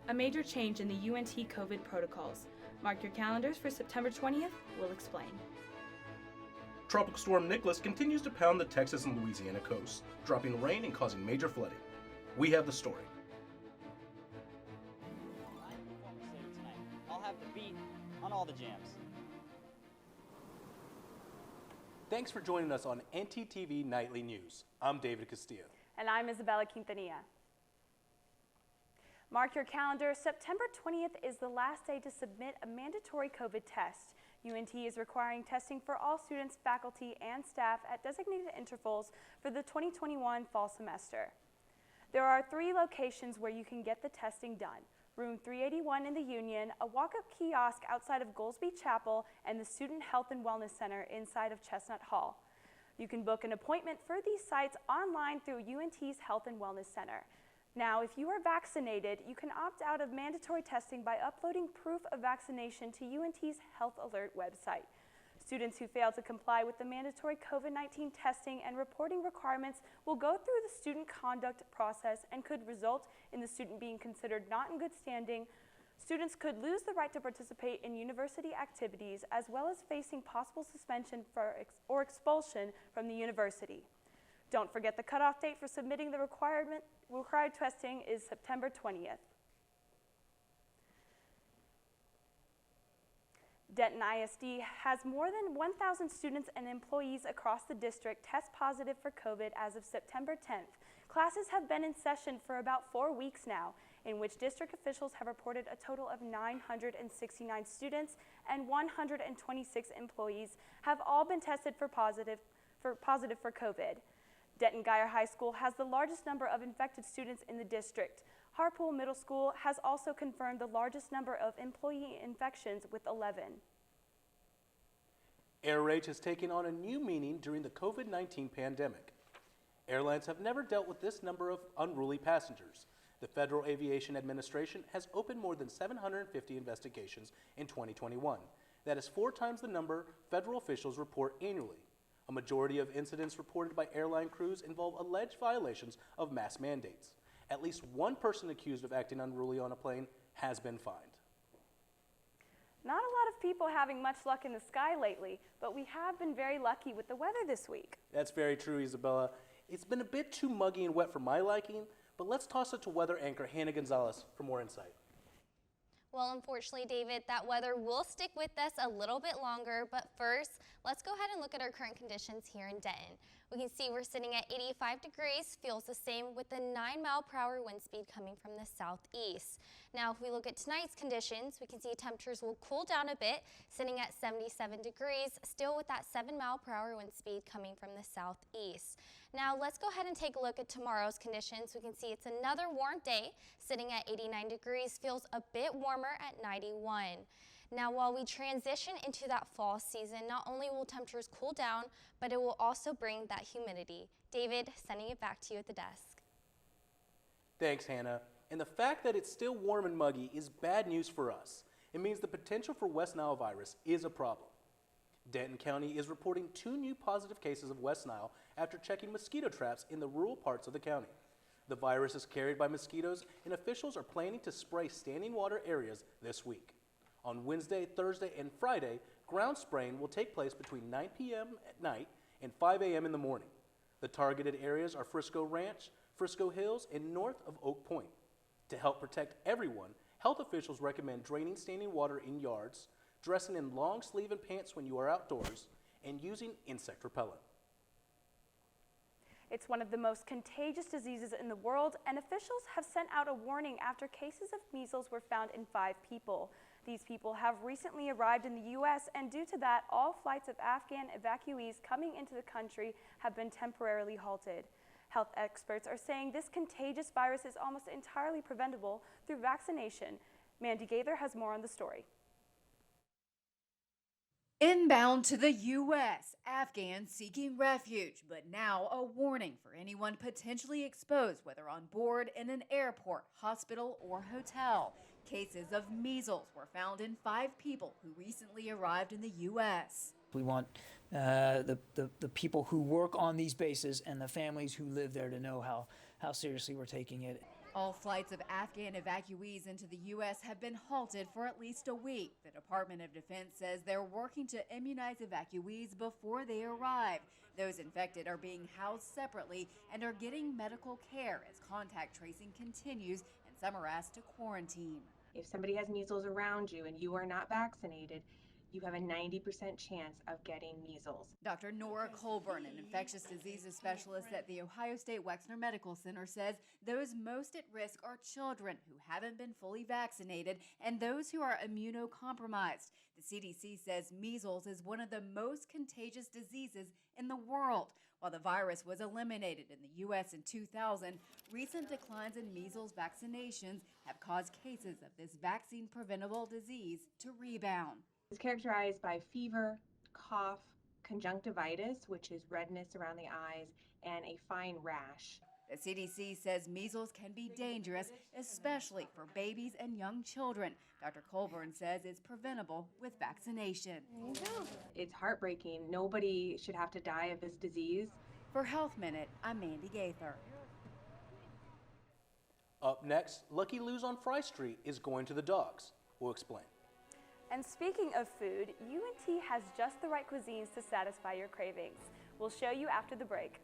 a major change in the UNT COVID protocols. Mark your calendars for September 20th. We'll explain. Tropical Storm Nicholas continues to pound the Texas and Louisiana coast, dropping rain and causing major flooding. We have the story. I'll have the beat on all the jams. Thanks for joining us on NTTV Nightly News. I'm David Castillo. And I'm Isabella Quintanilla. Mark your calendar. September 20th is the last day to submit a mandatory COVID test. UNT is requiring testing for all students, faculty, and staff at designated intervals for the 2021 fall semester. There are 3 locations where you can get the testing done. Room 381 in the Union, a walk-up kiosk outside of Goolsby Chapel, and the Student Health and Wellness Center inside of Chestnut Hall. You can book an appointment for these sites online through UNT's Health and Wellness Center. Now, if you are vaccinated, you can opt out of mandatory testing by uploading proof of vaccination to UNT's Health Alert website. Students who fail to comply with the mandatory COVID-19 testing and reporting requirements will go through the student conduct process and could result in the student being considered not in good standing. Students could lose the right to participate in university activities, as well as facing possible suspension or expulsion from the university. Don't forget the cutoff date for submitting the required testing is September 20th. Denton ISD has more than 1,000 students and employees across the district test positive for COVID as of September 10th. Classes have been in session for about 4 weeks now, in which district officials have reported a total of 969 students and 126 employees have all been tested for positive for COVID. Denton Guyer High School has the largest number of infected students in the district. Harpool Middle School has also confirmed the largest number of employee infections with 11. Air rage has taken on a new meaning during the COVID-19 pandemic. Airlines have never dealt with this number of unruly passengers. The Federal Aviation Administration has opened more than 750 investigations in 2021. That is 4 times the number federal officials report annually. A majority of incidents reported by airline crews involve alleged violations of mask mandates. At least 1 person accused of acting unruly on a plane has been fined. Not a lot of people having much luck in the sky lately, but we have been very lucky with the weather this week. That's very true, Isabella. It's been a bit too muggy and wet for my liking, but let's toss it to weather anchor Hannah Gonzalez for more insight. Well, unfortunately, David, that weather will stick with us a little bit longer, but first, let's go ahead and look at our current conditions here in Denton. We can see we're sitting at 85 degrees, feels the same with the 9-mile-per-hour wind speed coming from the southeast. Now, if we look at tonight's conditions, we can see temperatures will cool down a bit, sitting at 77 degrees, still with that 7-mile-per-hour wind speed coming from the southeast. Now, let's go ahead and take a look at tomorrow's conditions. We can see it's another warm day, sitting at 89 degrees, feels a bit warmer at 91. Now, while we transition into that fall season, not only will temperatures cool down, but it will also bring that humidity. David, sending it back to you at the desk. Thanks, Hannah. And the fact that it's still warm and muggy is bad news for us. It means the potential for West Nile virus is a problem. Denton County is reporting 2 new positive cases of West Nile after checking mosquito traps in the rural parts of the county. The virus is carried by mosquitoes, and officials are planning to spray standing water areas this week. On Wednesday, Thursday, and Friday, ground spraying will take place between 9 p.m. at night and 5 a.m. in the morning. The targeted areas are Frisco Ranch, Frisco Hills, and north of Oak Point. To help protect everyone, health officials recommend draining standing water in yards, dressing in long sleeve and pants when you are outdoors, and using insect repellent. It's one of the most contagious diseases in the world, and officials have sent out a warning after cases of measles were found in 5 people. These people have recently arrived in the U.S., and due to that, all flights of Afghan evacuees coming into the country have been temporarily halted. Health experts are saying this contagious virus is almost entirely preventable through vaccination. Mandy Gaither has more on the story. Inbound to the U.S., Afghans seeking refuge, but now a warning for anyone potentially exposed, whether on board, in an airport, hospital, or hotel. Cases of measles were found in 5 people who recently arrived in the U.S. We want the people who work on these bases and the families who live there to know how seriously we're taking it. All flights of Afghan evacuees into the U.S. have been halted for at least a week. The Department of Defense says they're working to immunize evacuees before they arrive. Those infected are being housed separately and are getting medical care as contact tracing continues, and some are asked to quarantine. If somebody has measles around you and you are not vaccinated, you have a 90% chance of getting measles. Dr. Nora Colburn, an infectious diseases specialist at the Ohio State Wexner Medical Center, says those most at risk are children who haven't been fully vaccinated and those who are immunocompromised. The CDC says measles is one of the most contagious diseases in the world. While the virus was eliminated in the U.S. in 2000, recent declines in measles vaccinations have caused cases of this vaccine-preventable disease to rebound. It's characterized by fever, cough, conjunctivitis, which is redness around the eyes, and a fine rash. The CDC says measles can be dangerous, especially for babies and young children. Dr. Colburn says it's preventable with vaccination. It's heartbreaking. Nobody should have to die of this disease. For Health Minute, I'm Mandy Gaither. Up next, Lucky Lou's on Fry Street is going to the dogs. We'll explain. And speaking of food, UNT has just the right cuisines to satisfy your cravings. We'll show you after the break.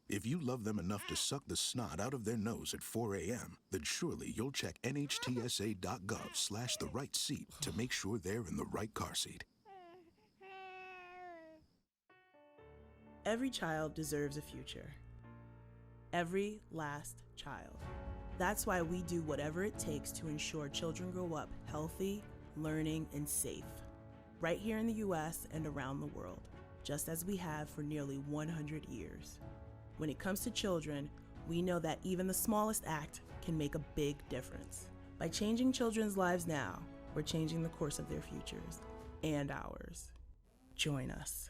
If you love them enough to suck the snot out of their nose at 4 a.m., then surely you'll check NHTSA.gov/the right seat to make sure they're in the right car seat. Every child deserves a future. Every last child. That's why we do whatever it takes to ensure children grow up healthy, learning, and safe. Right here in the U.S. and around the world, just as we have for nearly 100 years. When it comes to children, we know that even the smallest act can make a big difference. By changing children's lives now, we're changing the course of their futures and ours. Join us.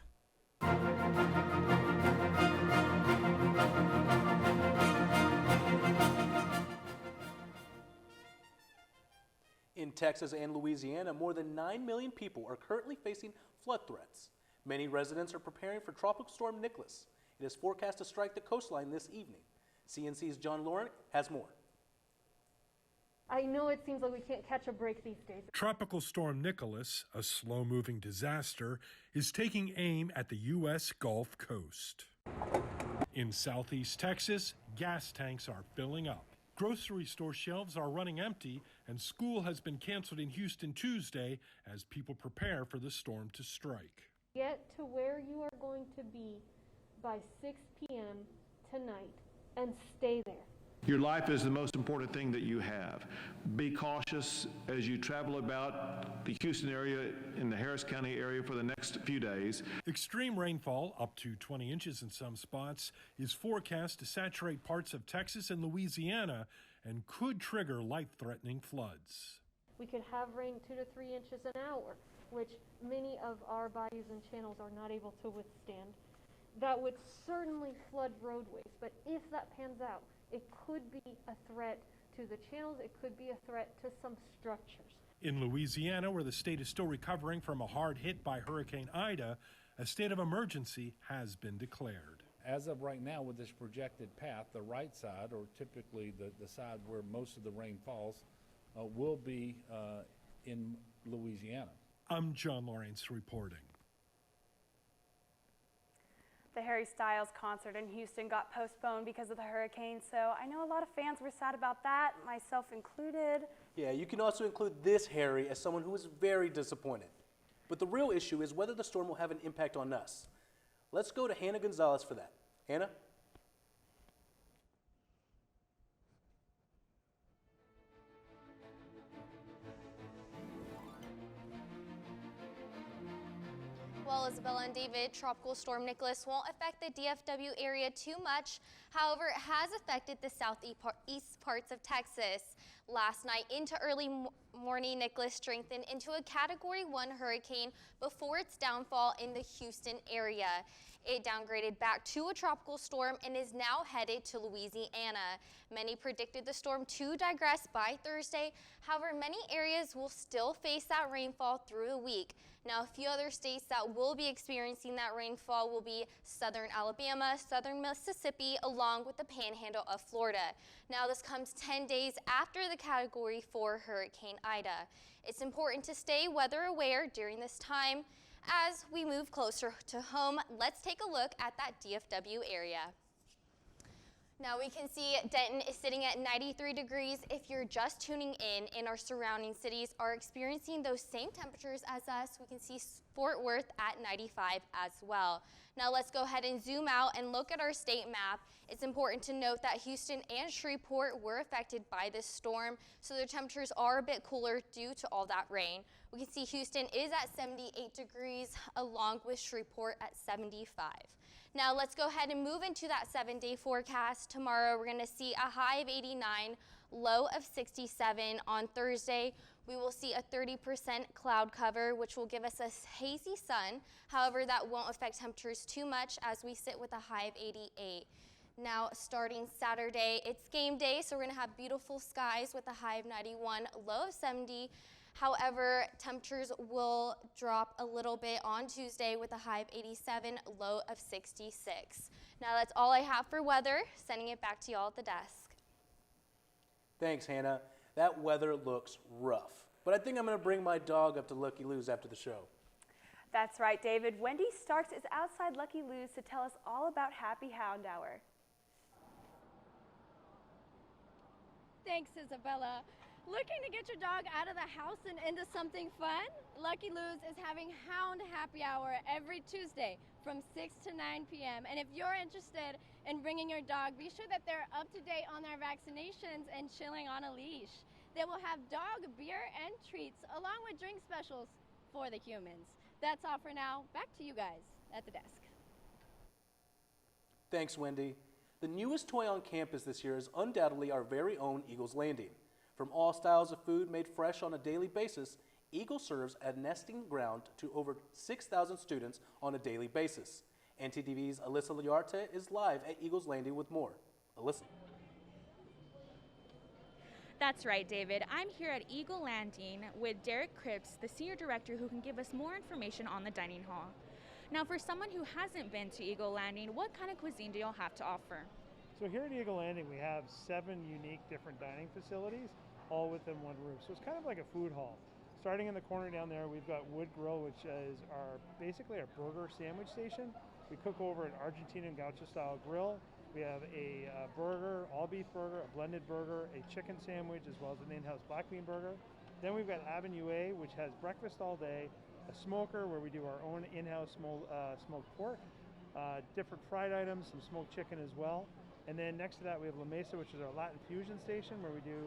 In Texas and Louisiana, more than 9 million people are currently facing flood threats. Many residents are preparing for Tropical Storm Nicholas. It is forecast to strike the coastline this evening. CNC's John Laurent has more. I know it seems like we can't catch a break these days. Tropical Storm Nicholas, a slow-moving disaster, is taking aim at the U.S. Gulf Coast. In southeast Texas, gas tanks are filling up. Grocery store shelves are running empty, and school has been canceled in Houston Tuesday as people prepare for the storm to strike. Get to where you are going to be by 6 p.m. tonight and stay there. Your life is the most important thing that you have. Be cautious as you travel about the Houston area and the Harris County area for the next few days. Extreme rainfall, up to 20 inches in some spots, is forecast to saturate parts of Texas and Louisiana and could trigger life-threatening floods. We could have rain 2 to 3 inches an hour, which many of our bayous and channels are not able to withstand. That would certainly flood roadways, but if that pans out, it could be a threat to the channels, it could be a threat to some structures. In Louisiana, where the state is still recovering from a hard hit by Hurricane Ida, a state of emergency has been declared. As of right now, with this projected path, the right side, or typically the side where most of the rain falls, will be in Louisiana. I'm John Lawrence reporting. The Harry Styles concert in Houston got postponed because of the hurricane, so I know a lot of fans were sad about that, myself included. Yeah, you can also include this Harry as someone who was very disappointed. But the real issue is whether the storm will have an impact on us. Let's go to Hannah Gonzalez for that. Hannah? Well, Isabella and David, Tropical Storm Nicholas won't affect the DFW area too much. However, it has affected the southeast parts of Texas. Last night into early morning, Nicholas strengthened into a Category 1 hurricane before its downfall in the Houston area. It downgraded back to a tropical storm and is now headed to Louisiana. Many predicted the storm to digress by Thursday. However, many areas will still face that rainfall through the week. Now, a few other states that will be experiencing that rainfall will be southern Alabama, southern Mississippi, along with the panhandle of Florida. Now, this comes 10 days after the Category 4 Hurricane Ida. It's important to stay weather aware during this time. As we move closer to home, let's take a look at that DFW area. Now we can see Denton is sitting at 93 degrees. If you're just tuning in our surrounding cities are experiencing those same temperatures as us. We can see Fort Worth at 95 as well. Now let's go ahead and zoom out and look at our state map. It's important to note that Houston and Shreveport were affected by this storm, so their temperatures are a bit cooler due to all that rain. We can see Houston is at 78 degrees, along with Shreveport at 75. Now let's go ahead and move into that 7-day forecast. Tomorrow we're going to see a high of 89, low of 67. On Thursday, we will see a 30% cloud cover, which will give us a hazy sun. However, that won't affect temperatures too much as we sit with a high of 88. Now, starting Saturday, it's game day, so we're going to have beautiful skies with a high of 91, low of 70. However, temperatures will drop a little bit on Tuesday with a high of 87, low of 66. Now, that's all I have for weather. Sending it back to y'all at the desk. Thanks, Hannah. That weather looks rough. But I think I'm going to bring my dog up to Lucky Lou's after the show. That's right, David. Wendy Starks is outside Lucky Lou's to tell us all about Happy Hound Hour. Thanks, Isabella. Looking to get your dog out of the house and into something fun? Lucky Lou's is having Hound Happy Hour every Tuesday from 6 to 9 p.m. And if you're interested in bringing your dog, be sure that they're up to date on their vaccinations and chilling on a leash. They will have dog beer and treats along with drink specials for the humans. That's all for now. Back to you guys at the desk. Thanks, Wendy. The newest toy on campus this year is undoubtedly our very own Eagles Landing. From all styles of food made fresh on a daily basis, Eagle serves a nesting ground to over 6,000 students on a daily basis. NTTV's Alyssa Liarte is live at Eagles Landing with more. Alyssa. That's right, David. I'm here at Eagle Landing with Derek Cripps, the senior director, who can give us more information on the dining hall. Now, for someone who hasn't been to Eagle Landing, what kind of cuisine do y'all have to offer? So here at Eagle Landing, we have 7 unique different dining facilities, all within one roof. So it's kind of like a food hall. Starting in the corner down there, we've got Wood Grill, which is basically our burger sandwich station. We cook over an Argentinian gaucho style grill. We have a burger, all beef burger, a blended burger, a chicken sandwich, as well as an in-house black bean burger. Then we've got Avenue A, which has breakfast all day, a smoker where we do our own in-house smoked pork, different fried items, some smoked chicken as well. And then next to that we have La Mesa, which is our Latin fusion station, where we do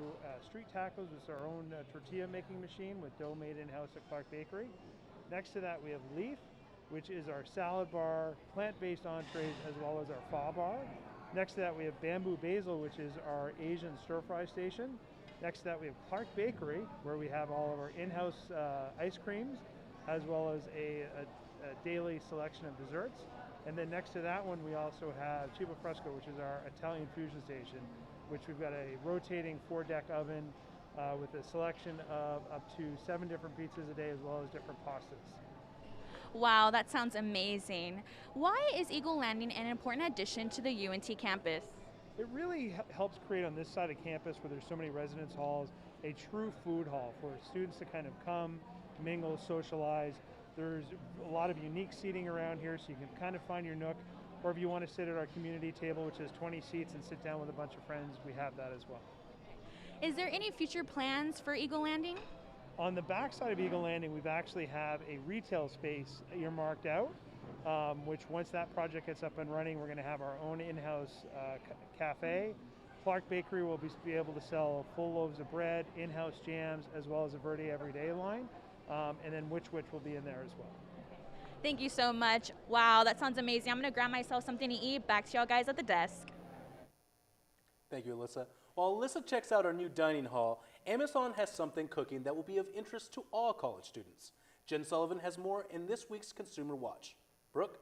street tacos with our own tortilla making machine with dough made in-house at Clark Bakery. Next to that we have Leaf, which is our salad bar, plant-based entrees, as well as our pho bar. Next to that we have Bamboo Basil, which is our Asian stir-fry station. Next to that we have Clark Bakery, where we have all of our in-house ice creams, as well as a daily selection of desserts. And then next to that one, we also have Cibo Fresco, which is our Italian fusion station, which we've got a rotating 4-deck oven with a selection of up to 7 different pizzas a day, as well as different pastas. Wow, that sounds amazing. Why is Eagle Landing an important addition to the UNT campus? It really helps create on this side of campus, where there's so many residence halls, a true food hall for students to kind of come, mingle, socialize. There's a lot of unique seating around here, so you can kind of find your nook. Or if you want to sit at our community table, which has 20 seats, and sit down with a bunch of friends, we have that as well. Is there any future plans for Eagle Landing? On the back side of Eagle Landing, we've actually have a retail space earmarked out which once that project gets up and running, we're going to have our own in-house cafe. Clark Bakery will be able to sell full loaves of bread, in-house jams, as well as a Verde Everyday line. And then Which will be in there as well. Thank you so much. Wow, that sounds amazing. I'm going to grab myself something to eat. Back to y'all guys at the desk. Thank you, Alyssa. While Alyssa checks out our new dining hall, Amazon has something cooking that will be of interest to all college students. Jen Sullivan has more in this week's Consumer Watch. Brooke?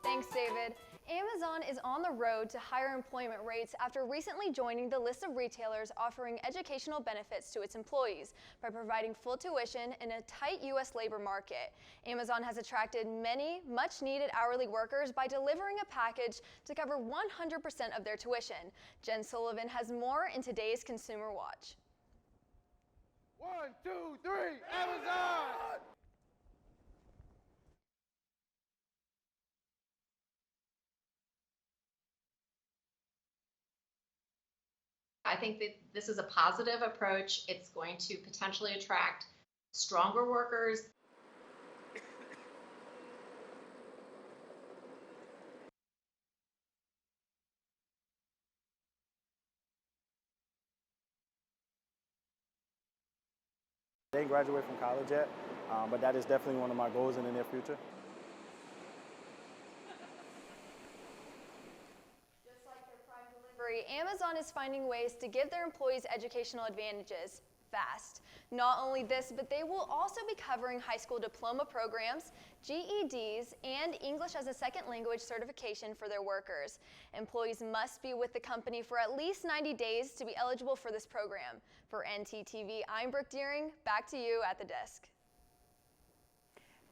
Thanks, David. Amazon is on the road to higher employment rates after recently joining the list of retailers offering educational benefits to its employees by providing full tuition in a tight U.S. labor market. Amazon has attracted many much-needed hourly workers by delivering a package to cover 100% of their tuition. Jen Sullivan has more in today's Consumer Watch. 1, 2, 3, Amazon! I think that this is a positive approach. It's going to potentially attract stronger workers. They didn't graduate from college yet, but that is definitely one of my goals in the near future. Amazon is finding ways to give their employees educational advantages fast. Not only this, but they will also be covering high school diploma programs, GEDs, and English as a second language certification for their workers. Employees must be with the company for at least 90 days to be eligible for this program. For NTTV, I'm Brooke Deering. Back to you at the desk.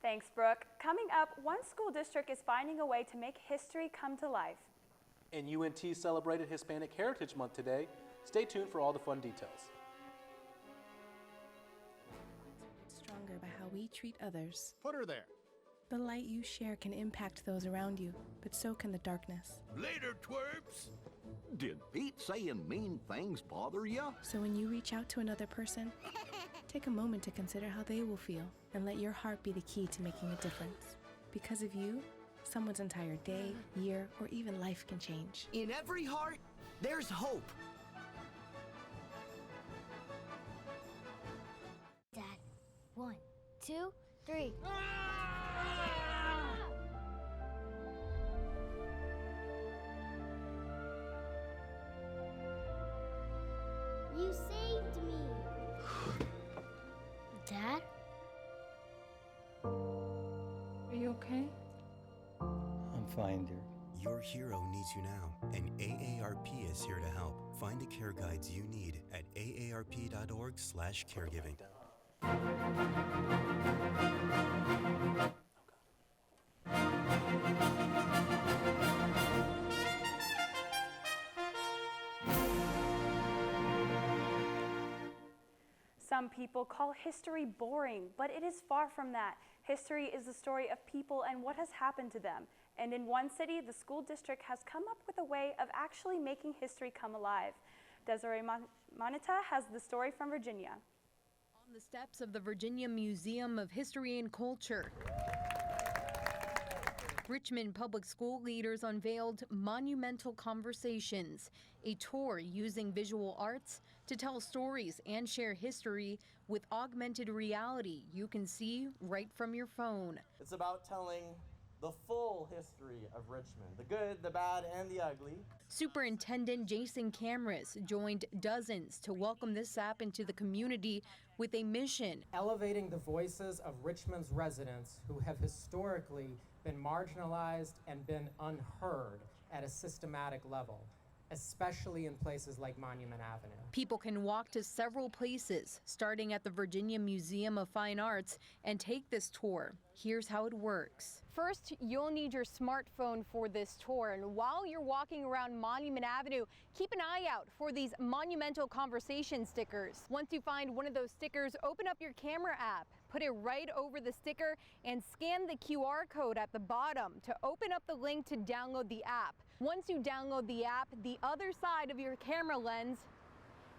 Thanks, Brooke. Coming up, one school district is finding a way to make history come to life. And UNT celebrated Hispanic Heritage Month today. Stay tuned for all the fun details. Stronger by how we treat others. Put her there. The light you share can impact those around you, but so can the darkness. Later, twerps. Did Pete saying mean things bother ya? So when you reach out to another person, take a moment to consider how they will feel and let your heart be the key to making a difference. Because of you, someone's entire day, year, or even life can change. In every heart, there's hope. Dad, 1, 2, 3. You saved me. Dad? Are you okay? I'm fine, dear. Your hero needs you now, and AARP is here to help. Find the care guides you need at aarp.org/caregiving. Some people call history boring, but it is far from that. History is the story of people and what has happened to them. And in one city, the school district has come up with a way of actually making history come alive. Desiree Moneta has the story from Virginia. On the steps of the Virginia Museum of History and Culture, Richmond Public School leaders unveiled Monumental Conversations, a tour using visual arts to tell stories and share history with augmented reality you can see right from your phone. It's about telling the full history of Richmond, the good, the bad, and the ugly. Superintendent Jason Camras joined dozens to welcome this app into the community with a mission. Elevating the voices of Richmond's residents who have historically been marginalized and been unheard at a systematic level, especially in places like Monument Avenue. People can walk to several places, starting at the Virginia Museum of Fine Arts, and take this tour. Here's how it works. First, you'll need your smartphone for this tour, and while you're walking around Monument Avenue, keep an eye out for these Monumental Conversation stickers. Once you find one of those stickers, open up your camera app, Put it right over the sticker and scan the QR code at the bottom to open up the link to download the app. Once you download the app, the other side of your camera lens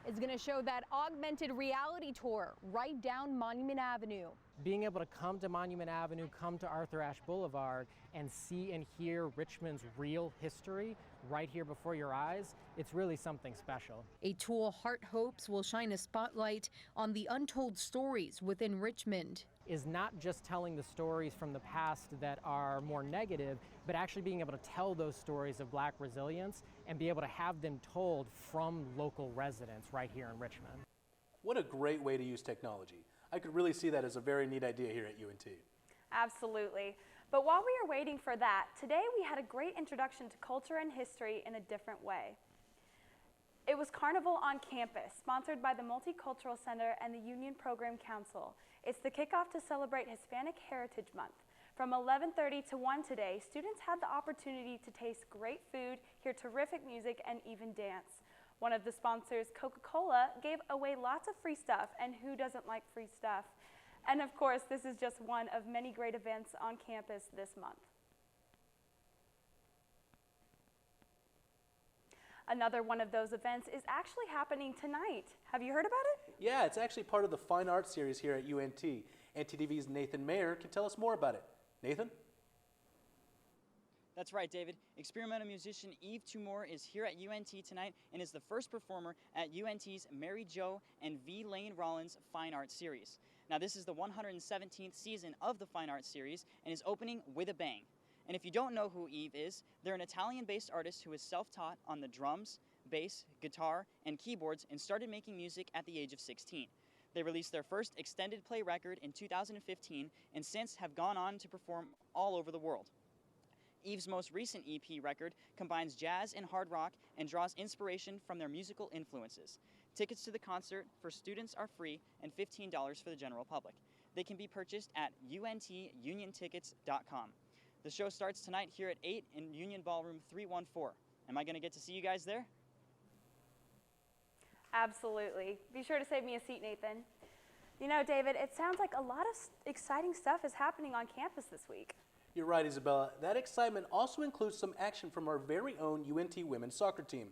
is going to show that augmented reality tour right down Monument Avenue. Being able to come to Monument Avenue, come to Arthur Ashe Boulevard, and see and hear Richmond's real history right here before your eyes, it's really something special. A tool Hart hopes will shine a spotlight on the untold stories within Richmond. Is not just telling the stories from the past that are more negative, but actually being able to tell those stories of Black resilience and be able to have them told from local residents right here in Richmond. What a great way to use technology. I could really see that as a very neat idea here at UNT. Absolutely. But while we are waiting for that, today we had a great introduction to culture and history in a different way. It was Carnival on Campus, sponsored by the Multicultural Center and the Union Program Council. It's the kickoff to celebrate Hispanic Heritage Month. From 11:30 to 1 today, students had the opportunity to taste great food, hear terrific music, and even dance. One of the sponsors, Coca-Cola, gave away lots of free stuff, and who doesn't like free stuff? And of course, this is just one of many great events on campus this month. Another one of those events is actually happening tonight. Have you heard about it? Yeah, it's actually part of the Fine Arts series here at UNT. NTDV's Nathan Mayer can tell us more about it. Nathan? That's right, David. Experimental musician Eve Tumor is here at UNT tonight and is the first performer at UNT's Mary Jo and V. Lane Rollins Fine Arts Series. Now, this is the 117th season of the Fine Arts Series and is opening with a bang. And if you don't know who Eve is, they're an Italian-based artist who is self-taught on the drums, bass, guitar, and keyboards and started making music at the age of 16. They released their first extended play record in 2015 and since have gone on to perform all over the world. Eve's most recent EP record combines jazz and hard rock and draws inspiration from their musical influences. Tickets to the concert for students are free and $15 for the general public. They can be purchased at untuniontickets.com. The show starts tonight here at 8 in Union Ballroom 314. Am I going to get to see you guys there? Absolutely. Be sure to save me a seat, Nathan. You know, David, it sounds like a lot of exciting stuff is happening on campus this week. You're right, Isabella. That excitement also includes some action from our very own UNT women's soccer team.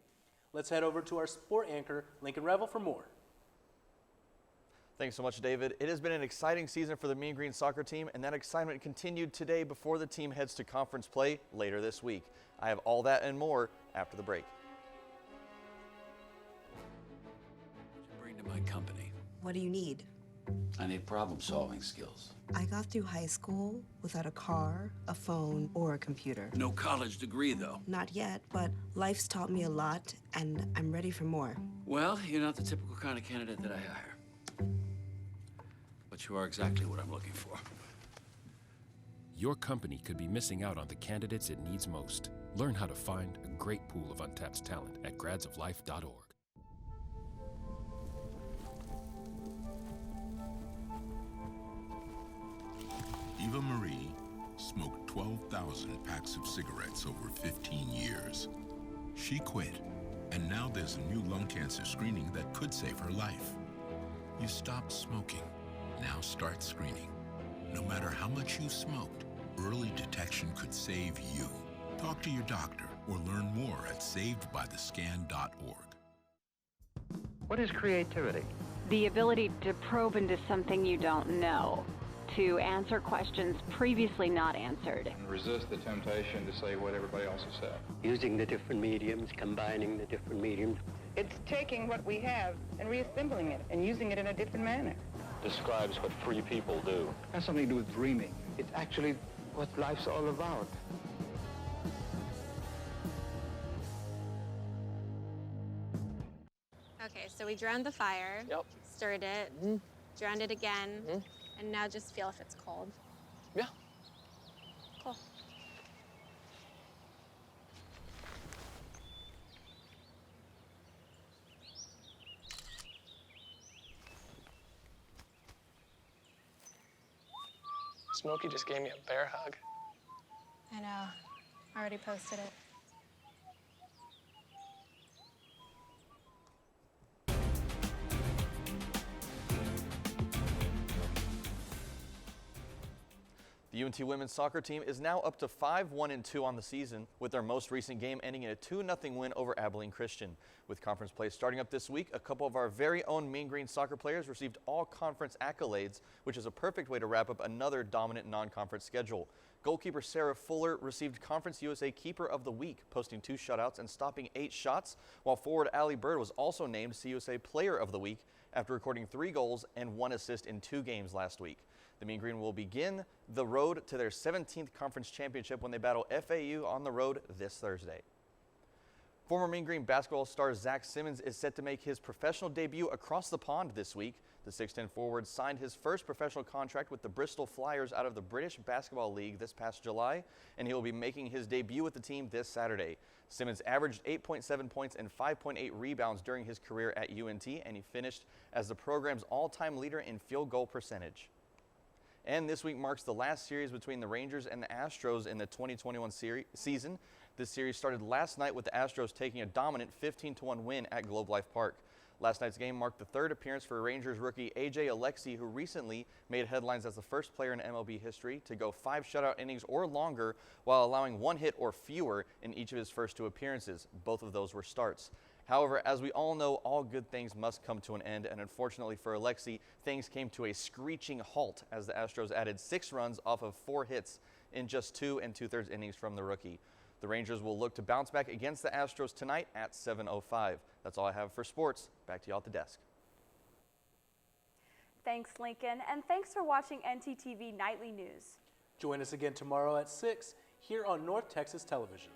Let's head over to our sport anchor, Lincoln Revel, for more. Thanks so much, David. It has been an exciting season for the Mean Green soccer team, and that excitement continued today before the team heads to conference play later this week. I have all that and more after the break. Bring to my company. What do you need? I need problem-solving skills. I got through high school without a car, a phone, or a computer. No college degree, though. Not yet, but life's taught me a lot, and I'm ready for more. Well, you're not the typical kind of candidate that I hire. But you are exactly what I'm looking for. Your company could be missing out on the candidates it needs most. Learn how to find a great pool of untapped talent at gradsoflife.org. Eva Marie smoked 12,000 packs of cigarettes over 15 years. She quit, and now there's a new lung cancer screening that could save her life. You stopped smoking. Now start screening. No matter how much you smoked, early detection could save you. Talk to your doctor or learn more at savedbythescan.org. What is creativity? The ability to probe into something you don't know, to answer questions previously not answered. And resist the temptation to say what everybody else has said. Using the different mediums, combining the different mediums. It's taking what we have and reassembling it and using it in a different manner. Describes what free people do. It has something to do with dreaming. It's actually what life's all about. Okay, so we drowned the fire, stirred it, drowned it again, and now just feel if it's cold. Yeah. Cool. Smokey just gave me a bear hug. I know. I already posted it. The UNT women's soccer team is now up to 5-1-2 on the season, with their most recent game ending in a 2-0 win over Abilene Christian. With conference play starting up this week, a couple of our very own Mean Green soccer players received all-conference accolades, which is a perfect way to wrap up another dominant non-conference schedule. Goalkeeper Sarah Fuller received Conference USA Keeper of the Week, posting 2 shutouts and stopping 8 shots, while forward Allie Bird was also named CUSA Player of the Week after recording 3 goals and 1 assist in 2 games last week. The Mean Green will begin the road to their 17th conference championship when they battle FAU on the road this Thursday. Former Mean Green basketball star Zach Simmons is set to make his professional debut across the pond this week. The 6'10 forward signed his first professional contract with the Bristol Flyers out of the British Basketball League this past July, and he will be making his debut with the team this Saturday. Simmons averaged 8.7 points and 5.8 rebounds during his career at UNT, and he finished as the program's all-time leader in field goal percentage. And this week marks the last series between the Rangers and the Astros in the 2021 season. This series started last night with the Astros taking a dominant 15-1 win at Globe Life Park. Last night's game marked the 3rd appearance for Rangers rookie A.J. Alexy, who recently made headlines as the first player in MLB history to go 5 shutout innings or longer while allowing 1 hit or fewer in each of his first 2 appearances. Both of those were starts. However, as we all know, all good things must come to an end, and unfortunately for Alexy, things came to a screeching halt as the Astros added 6 runs off of 4 hits in just 2 2/3 innings from the rookie. The Rangers will look to bounce back against the Astros tonight at 7:05. That's all I have for sports. Back to y'all at the desk. Thanks, Lincoln, and thanks for watching NTTV Nightly News. Join us again tomorrow at 6 here on North Texas Television.